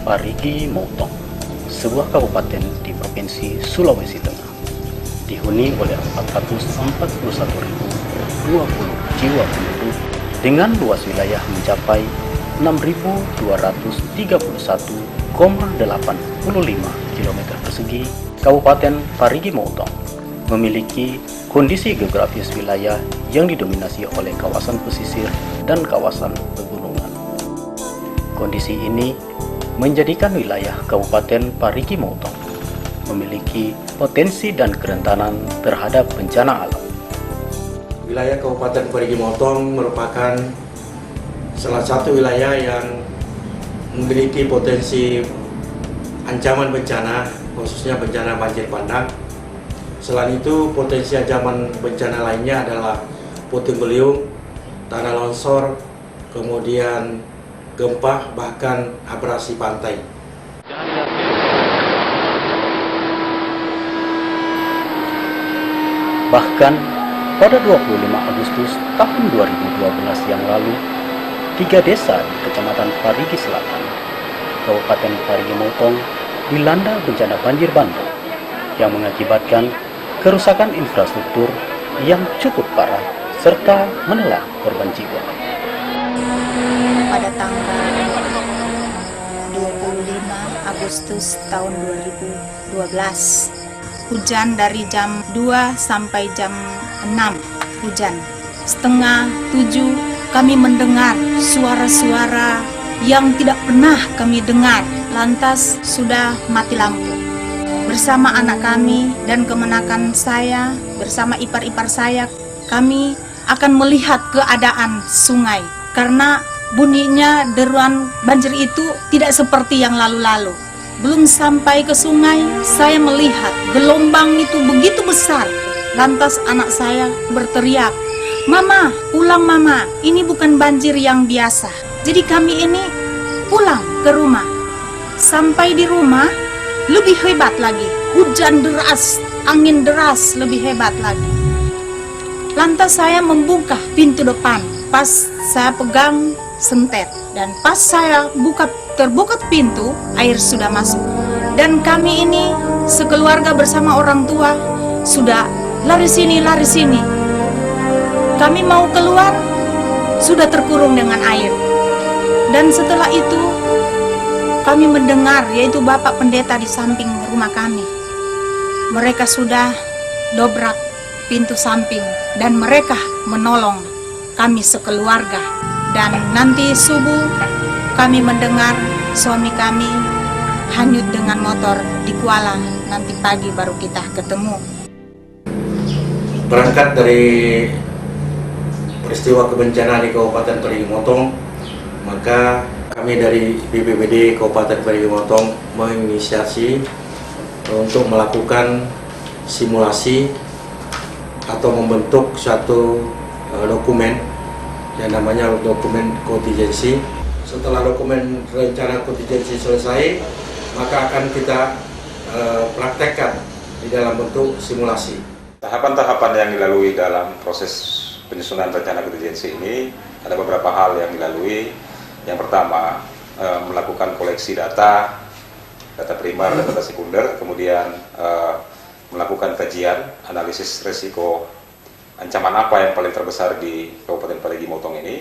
Parigi Motong, sebuah kabupaten di Provinsi Sulawesi Tengah, dihuni oleh 441.020 jiwa penduduk dengan luas wilayah mencapai 6.231,85 km persegi. Kabupaten Parigi Motong memiliki kondisi geografis wilayah yang didominasi oleh kawasan pesisir dan kawasan pegunungan. Kondisi ini menjadikan wilayah Kabupaten Parigi Motong memiliki potensi dan kerentanan terhadap bencana alam. Wilayah Kabupaten Parigi Motong merupakan salah satu wilayah yang memiliki potensi ancaman bencana, khususnya bencana banjir bandang. Selain itu, potensi ancaman bencana lainnya adalah puting beliung, tanah longsor, kemudian gempa, bahkan abrasi pantai. Bahkan pada 25 Agustus tahun 2012 yang lalu, 3 desa di Kecamatan Parigi Selatan, Kabupaten Parigi Motong dilanda bencana banjir bandang yang mengakibatkan kerusakan infrastruktur yang cukup parah serta menelan korban jiwa. Pada tanggal 25 Agustus tahun 2012, hujan dari jam 2 sampai jam 6 hujan. Setengah 7 kami mendengar suara-suara yang tidak pernah kami dengar. Lantas sudah mati lampu. Bersama anak kami dan kemenakan saya, bersama ipar-ipar saya, kami akan melihat keadaan sungai. Karena bunyinya deruan banjir itu tidak seperti yang lalu-lalu. Belum sampai ke sungai, saya melihat gelombang itu begitu besar. Lantas anak saya berteriak, "Mama, pulang mama, ini bukan banjir yang biasa." Jadi kami ini pulang ke rumah. Sampai di rumah, lebih hebat lagi. Hujan deras, angin deras lebih hebat lagi. Lantas saya membuka pintu depan. Pas saya pegang sentet. Dan pas saya terbuka pintu, air sudah masuk. Dan kami ini sekeluarga bersama orang tua sudah lari sini, lari sini. Kami mau keluar, sudah terkurung dengan air. Dan setelah itu, kami mendengar, yaitu Bapak Pendeta di samping rumah kami. Mereka sudah dobrak pintu samping dan mereka menolong kami sekeluarga. Dan nanti subuh kami mendengar suami kami hanyut dengan motor di Kuala. Nanti pagi baru kita ketemu. Berangkat dari peristiwa kebencanaan di Kabupaten Parigi Motong, maka kami dari BPBD Kabupaten Parigi Motong menginisiasi untuk melakukan simulasi atau membentuk suatu dokumen yang namanya dokumen kontingensi. Setelah dokumen rencana kontingensi selesai, maka akan kita praktekkan di dalam bentuk simulasi. Tahapan-tahapan yang dilalui dalam proses penyusunan rencana kontingensi ini ada beberapa hal yang dilalui. Yang pertama, melakukan koleksi data primer dan data sekunder, kemudian melakukan kajian analisis risiko ancaman apa yang paling terbesar di Kabupaten Parigi Motong ini.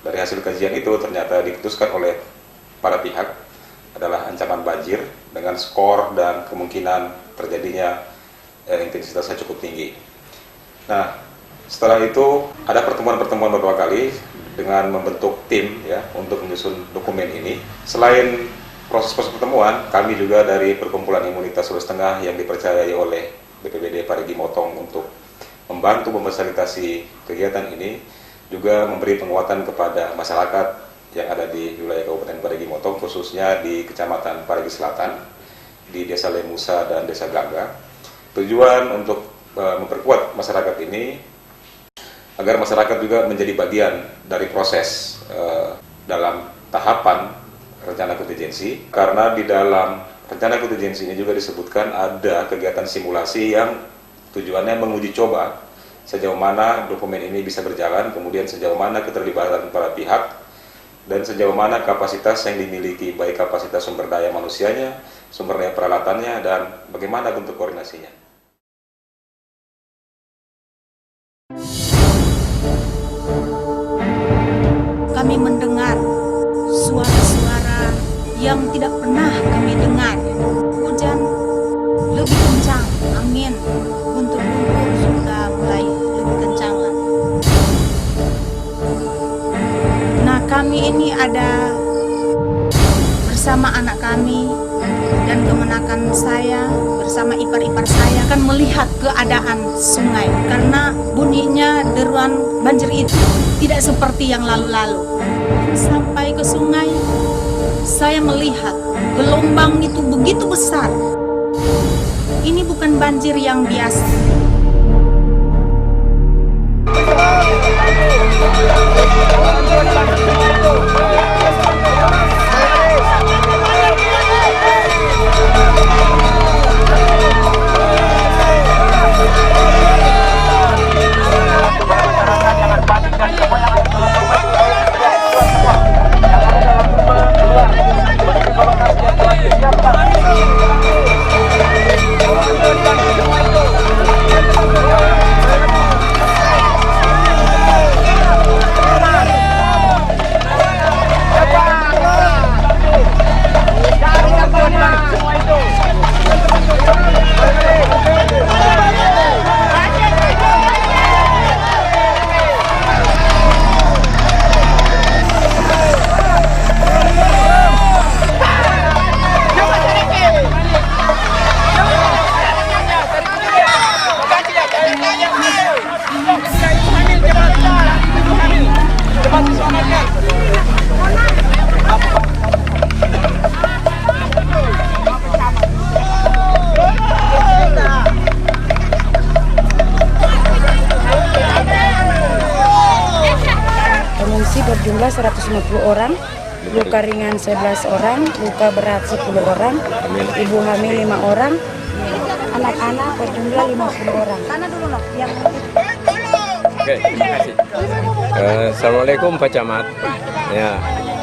Dari hasil kajian itu ternyata diputuskan oleh para pihak adalah ancaman banjir dengan skor dan kemungkinan terjadinya intensitasnya cukup tinggi. Nah, setelah itu ada pertemuan-pertemuan beberapa kali dengan membentuk tim ya untuk menyusun dokumen ini. Selain proses pertemuan, kami juga dari Perkumpulan Imunitas Sulawesi Tengah yang dipercayai oleh BPBD Parigi Motong untuk membantu memfasilitasi kegiatan ini, juga memberi penguatan kepada masyarakat yang ada di wilayah Kabupaten Parigi Motong, khususnya di Kecamatan Parigi Selatan, di Desa Lemusa dan Desa Gaga. Tujuan untuk memperkuat masyarakat ini agar masyarakat juga menjadi bagian dari proses dalam tahapan rencana kontingensi, karena di dalam rencana kontingensi ini juga disebutkan ada kegiatan simulasi yang tujuannya menguji coba sejauh mana dokumen ini bisa berjalan, kemudian sejauh mana keterlibatan para pihak dan sejauh mana kapasitas yang dimiliki, baik kapasitas sumber daya manusianya, sumber daya peralatannya, dan bagaimana bentuk koordinasinya. Kami mendengar suara-suara yang tidak pernah kami dengar. Hujan lebih kencang, angin guntur-guntur sudah mulai lebih kencang. Nah, kami ini ada bersama anak kami dan kemenakan saya bersama ipar-ipar saya akan melihat keadaan sungai karena bunyinya deruan banjir itu tidak seperti yang lalu-lalu. Sampai ke sungai, saya melihat gelombang itu begitu besar. Ini bukan banjir yang biasa. Pengungsi berjumlah 150 orang, luka ringan 11 orang, luka berat 10 orang, ibu hamil 5 orang, anak-anak berjumlah 50 orang. Oke, terima kasih. Assalamualaikum Pak Camat. Ya,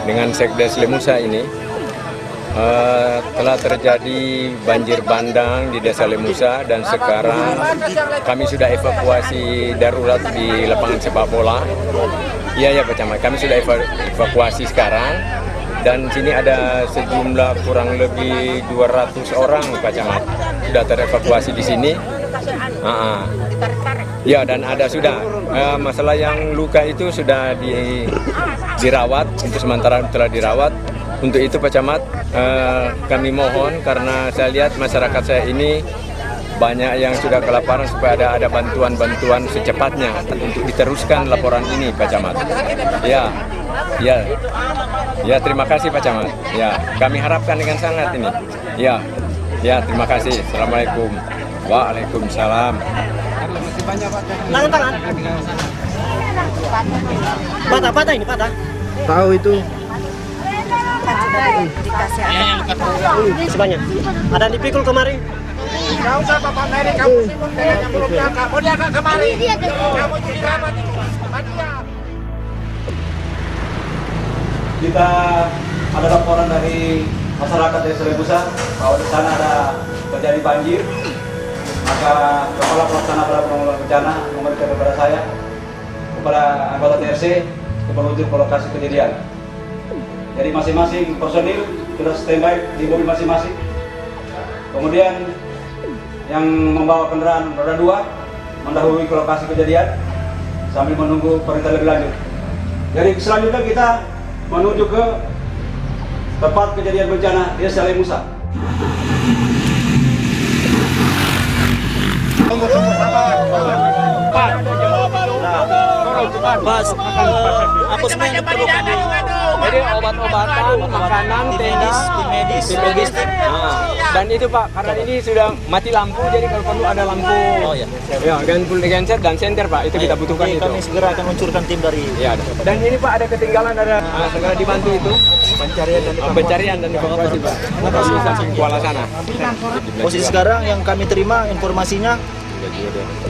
dengan Sekdes Lemusa ini telah terjadi banjir bandang di Desa Lemusa dan sekarang kami sudah evakuasi darurat di lapangan sepak bola. Iya ya Pak Camat, kami sudah evakuasi sekarang dan sini ada sejumlah kurang lebih 200 orang Pak Camat sudah terevakuasi di sini. Ya, dan ada sudah masalah yang luka itu sudah dirawat, untuk sementara telah dirawat. Untuk itu Pak Camat, kami mohon karena saya lihat masyarakat saya ini banyak yang sudah kelaparan supaya ada bantuan-bantuan secepatnya untuk diteruskan laporan ini Pak Camat. Ya, terima kasih Pak Camat. Ya, kami harapkan dengan sangat ini. Ya, terima kasih. Assalamualaikum. Waalaikumsalam. Tangan. Patah ini patah. Tahu itu. Dikasih Sebanyak. Ada yang dipikul kemarin. Kau usah Bapak Mary, kamu sibuk kamu belum diangkat. Mau diangkat kemari. Kamu dirawat itu. Kita ada laporan dari masyarakat Desa Lemusa bahwa di sana ada terjadi banjir. Maka Kepala Pelaksana Penanggulangan Bencana memberikan kepada saya, kepada anggota TRC, untuk menuju ke lokasi kejadian. Jadi masing-masing personil sudah standby di mobil masing-masing. Kemudian yang membawa kendaraan roda 2 mendahului ke lokasi kejadian sambil menunggu perintah lebih lanjut. Jadi selanjutnya kita menuju ke tempat kejadian bencana Desa Lemusa. Mas, apa semuanya diperlukan? Jadi obat-obatan, makanan, tim medis, logistik. Dan itu Pak, karena ini sudah mati lampu, jadi kalau perlu ada lampu. Oh ya. Ya, genset dan senter Pak, itu kita butuhkan Jadi itu. kami segera akan meluncurkan tim dari Ya, dan ini Pak ada ketinggalan, ada segera dibantu itu pencarian dan evakuasi Pak. Bisa kuala sana. posisi sekarang yang kami terima informasinya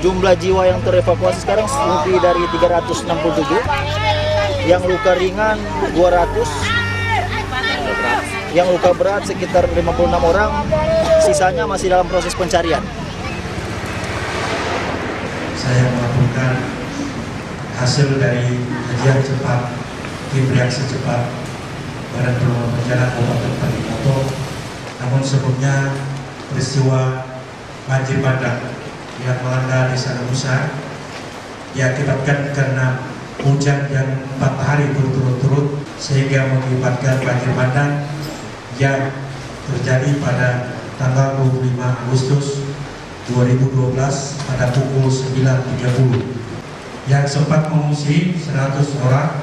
jumlah jiwa yang terevakuasi sekarang lebih dari 367 yang luka ringan 200, yang luka berat sekitar 56 orang, sisanya masih dalam proses pencarian. Saya melaporkan hasil dari kajian cepat tim reaksi cepat Badan Penanggulangan Bencana Kabupaten Parigi Motong. Namun sebelumnya peristiwa banjir bandang yang melanda Desa Lemusa diakibatkan karena hujan yang 4 hari berturut-turut sehingga mengakibatkan banjir bandang yang terjadi pada tanggal 25 Agustus 2012 pada pukul 9.30 yang sempat mengungsi 100 orang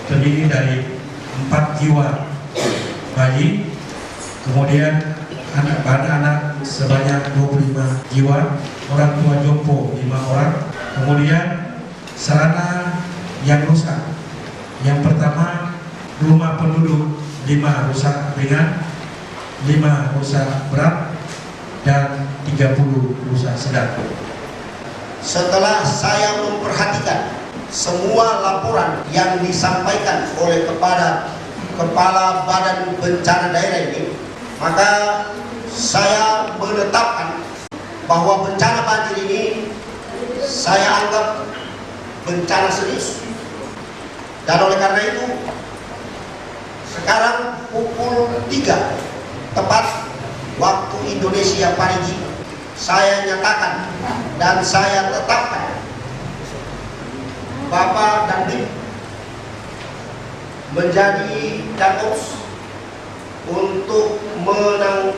terdiri dari 4 jiwa bayi, kemudian anak-anak sebanyak 25 jiwa, orang tua jompo 5 orang, kemudian sarana yang rusak. Yang pertama, rumah penduduk 5 rusak ringan, 5 rusak berat, dan 30 rusak sedang. Setelah saya memperhatikan semua laporan yang disampaikan oleh Kepala Badan Bencana Daerah ini, maka saya menetapkan bahwa bencana banjir ini saya anggap bencana serius. Dan oleh karena itu, sekarang pukul 3 tepat waktu Indonesia Parigi, saya nyatakan dan saya tetapkan Bapak dan Bim menjadi Danpops untuk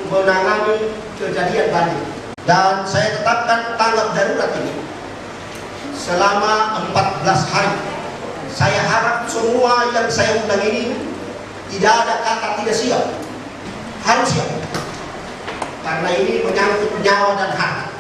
menangani kejadian banjir. Dan saya tetapkan tanggap darurat ini selama 14 hari. Saya harap semua yang saya undang ini tidak ada kata tidak siap, harus siap, karena ini menyangkut nyawa dan harta.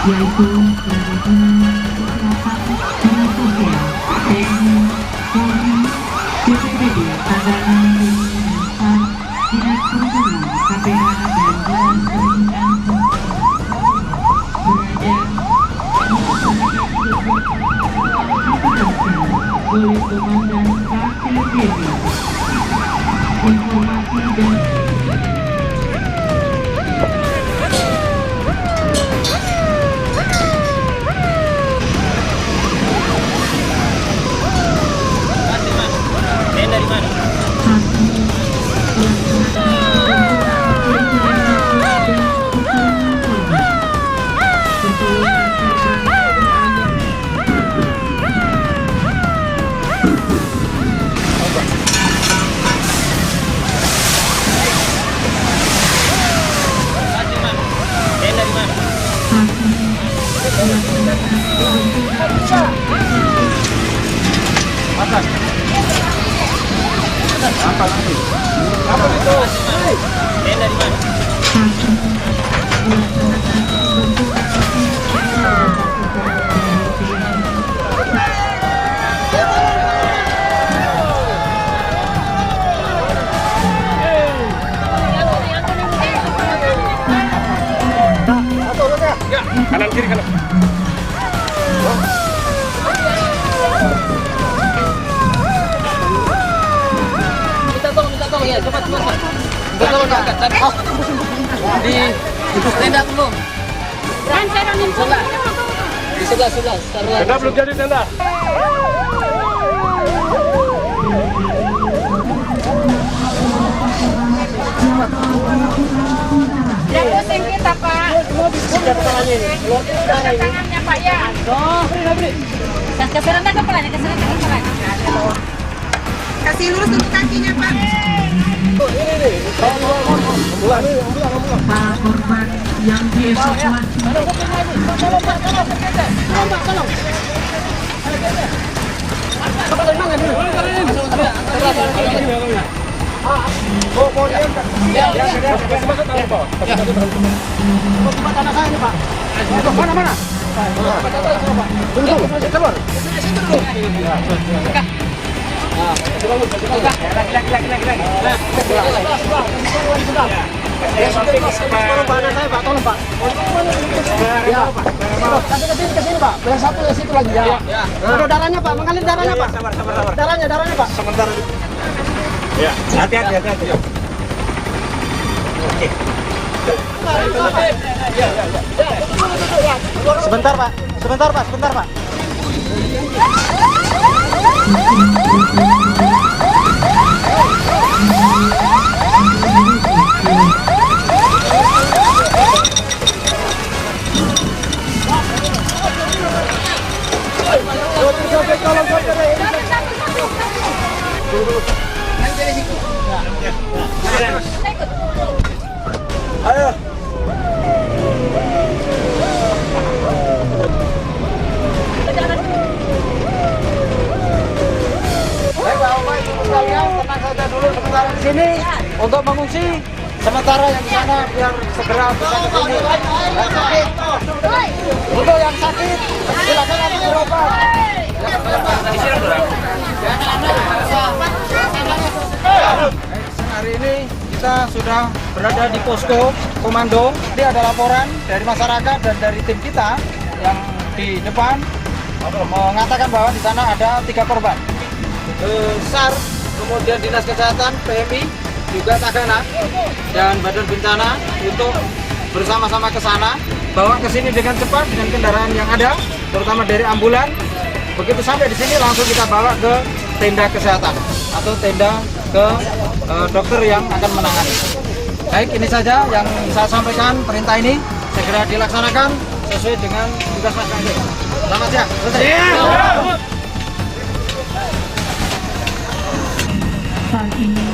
yaitu perhubungan, kesehatan, dinas sosial, TNI, Polri, BPBD, Tagalan, Denpasar, Dinas Perhubungan, KPH, dan Dinas Pendidikan oleh Komandan KPBD. Informasi dan Iya, cepat. Betul, Kak. Di tenda belum? Di sebelah. Tenda belum jadi tenda. Dan pusing kita, Pak. Tangannya, Pak, ya. Keserentang kepalanya. Kasih lurus dulu kakinya, Pak. Para korban yang dievakuasi. Mana? Tolong, Pak. Ya. Kesini, Pak. Yang satu yang situ lagi. Ya. Ada darahnya, Pak. Mengalir darahnya, Pak. Sabar. Darahnya, Pak. Sebentar. Ya. Hati-hati. Oke. Sebentar, Pak. Ayo. Baik, Ibu sekalian, tenang saja dulu sementara di sini untuk mengungsi. Sementara yang di sana biar segera bisa ke sini. Yang sakit, untuk yang sakit silakan nanti berobat. Hari ini kita sudah berada di posko komando. Ini ada laporan dari masyarakat dan dari tim kita yang di depan mengatakan bahwa di sana ada 3 korban. SAR, kemudian Dinas Kesehatan, PMI, juga Tagana dan Badan Bencana untuk bersama-sama ke sana, bawa ke sini dengan cepat dengan kendaraan yang ada, terutama dari ambulan. Begitu sampai di sini langsung kita bawa ke tenda kesehatan atau tenda ke dokter yang akan menangani. Baik, ini saja yang saya sampaikan. Perintah ini segera dilaksanakan sesuai dengan tugas masing-masing. Selamat siang. Saat ini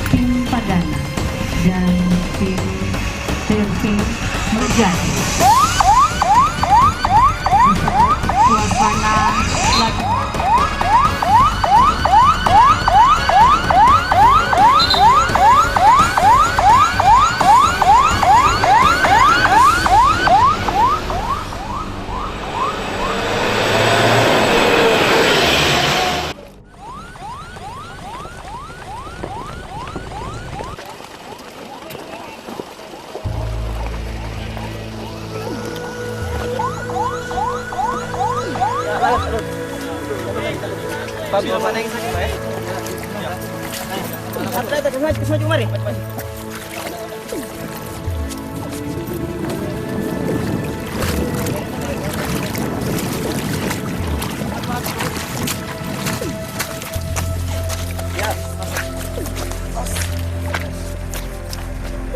tim Tagana dan tim TRC Merjani. Suasana lagi.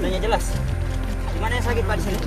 Tanya jelas. Gimana yang sakit, Pak, di sini?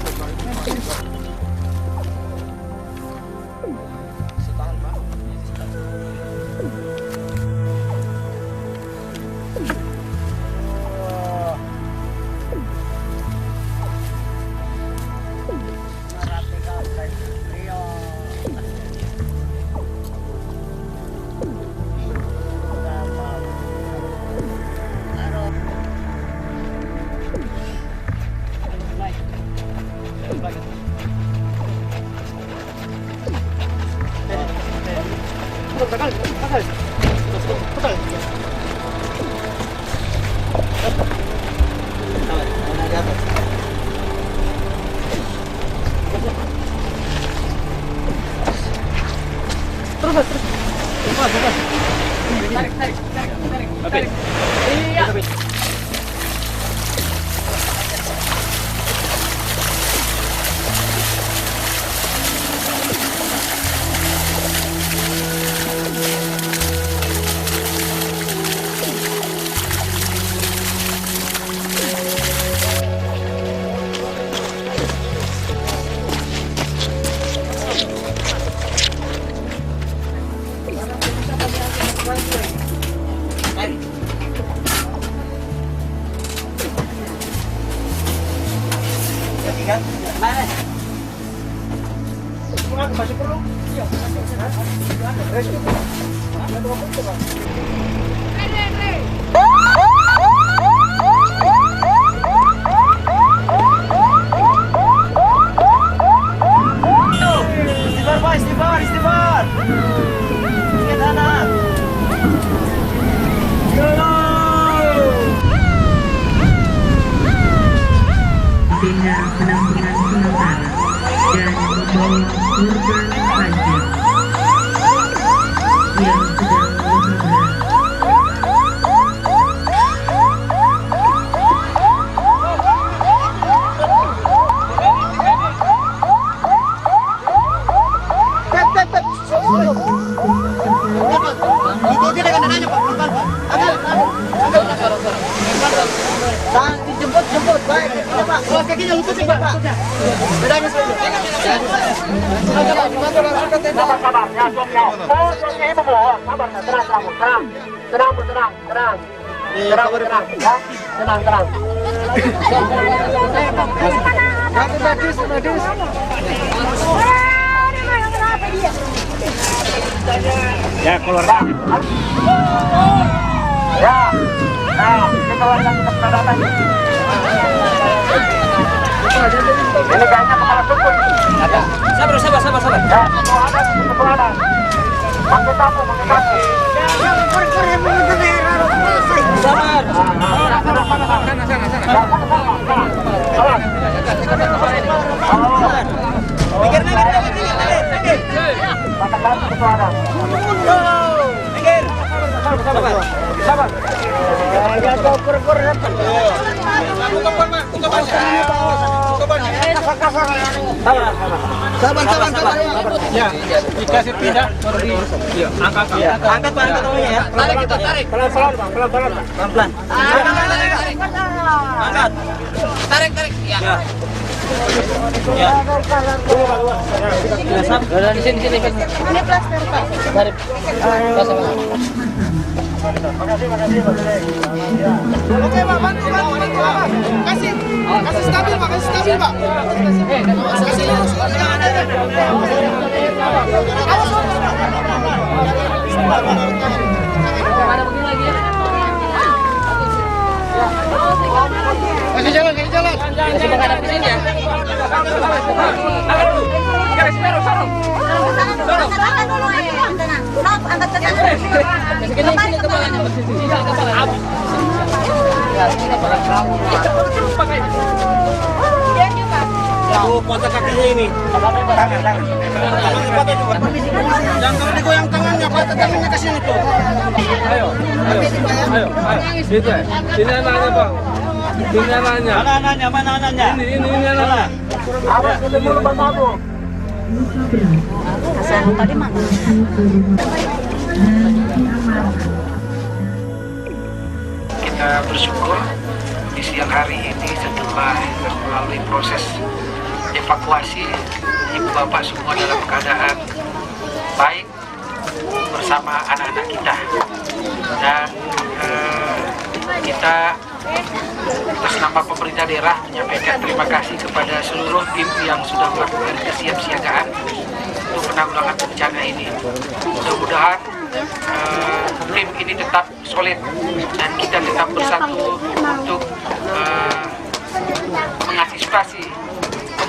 Tarik. Oke. Iya. kan? Masih perlu? Iya. Istighfar. Ingat anak. Dengan penampungan sementara dan membawa korban banjir yang sedang luka berat. Jemput, baik. Pak, kakinya lutut sih, Pak. Bedanya saja. Sabar, ya, oh, ini memohon. Sabar, tenang. Medis. Ya, keluar. Ya. Nah, ini keluarga kita sudah datang. Ini kayaknya kepala suku. Ada. Sabar. Ya, semua ada. Pakai tapu. Sabar. Pikir. Sabar. Sabar. Ya, dikasih pindah baru di angkat. Angkat Pak, angkat ya. Tarik. Pelan-pelan, Bang. Pelan-pelan. Angkat. Tarik. Ya. Ya. Udah di sini. Ini plaster, Pak. Tarik. Makasih. Oke, Pak, bantu. Kasih stabil, Pak. Kasih lurus. Mana begini lagi ya? Kasih jalan. Kasih menghadap ke sini ya. Angkat dulu. Garis merah, sorong. Angkat ke kanan. Sini kepalanya. Tuh, potong kakinya ini. Tangan. Jangan kalau digoyang tangannya, patah tangannya ke sini tuh. Ayo. Sini anaknya, Bang. Mana anaknya? Ini anak. Awas ketemu lubang babu. Asal tadi mana? Kita bersyukur di siang hari ini setelah melalui proses evakuasi, ibu bapak semua dalam keadaan baik bersama anak-anak kita, dan kita atas nama pemerintah daerah menyampaikan terima kasih kepada seluruh tim yang sudah melakukan kesiapsiagaan untuk penanggulangan bencana ini. Mudah-mudahan tim ini tetap solid dan kita tetap bersatu untuk mengantisipasi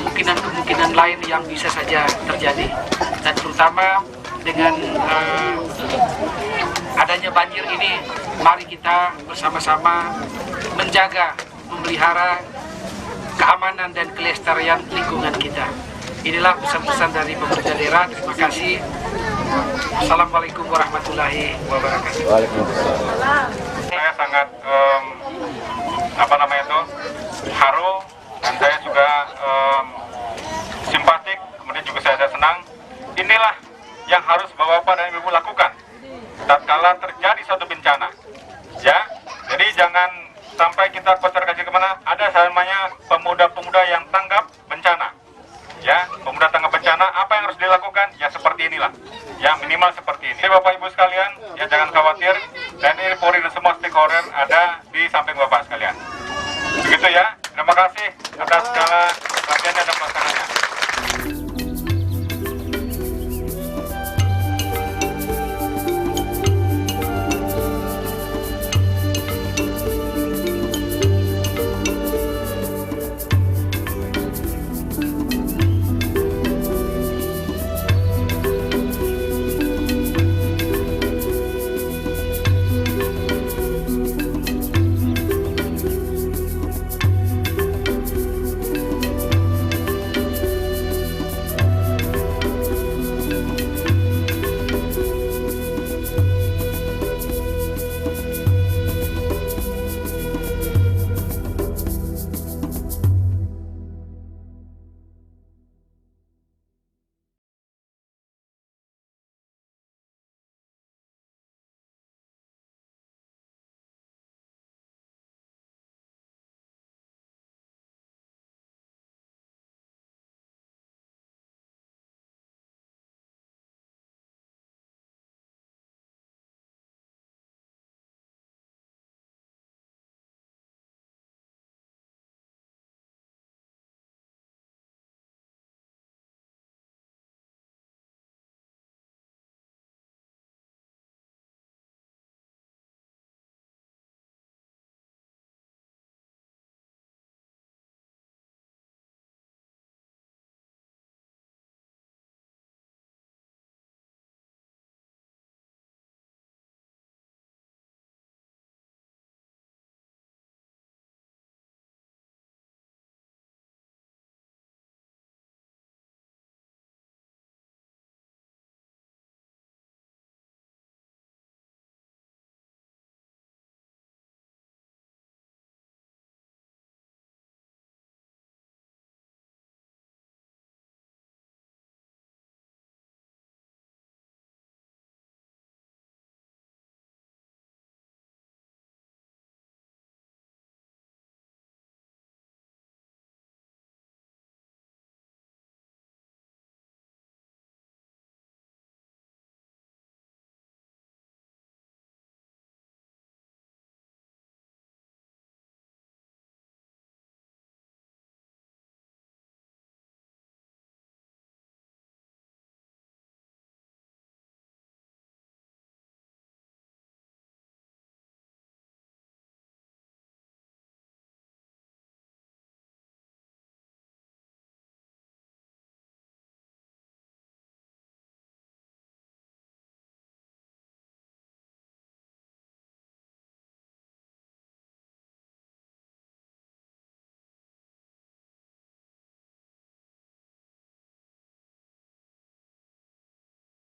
kemungkinan lain yang bisa saja terjadi, dan terutama dengan adanya banjir ini, mari kita bersama-sama menjaga, memelihara keamanan dan kelestarian lingkungan kita. Inilah pesan-pesan dari pemerintah daerah. Terima kasih. Assalamualaikum warahmatullahi wabarakatuh. Saya sangat haru, dan saya juga simpatik, kemudian juga saya senang. Inilah yang harus Bapak dan Ibu lakukan tatkala terjadi suatu bencana. Ya, jadi jangan sampai kita konsentrasi kemana. Ada namanya pemuda-pemuda yang tanggap bencana. Ya, pemuda tanggap bencana, apa yang harus dilakukan? Ya seperti inilah. Ya minimal seperti ini. Jadi Bapak Ibu sekalian, ya jangan khawatir. Dan ini Polri dan semua stakeholder ada di samping Bapak sekalian. Begitu ya. Terima kasih atas segala perhatian. terhadap masyarakat.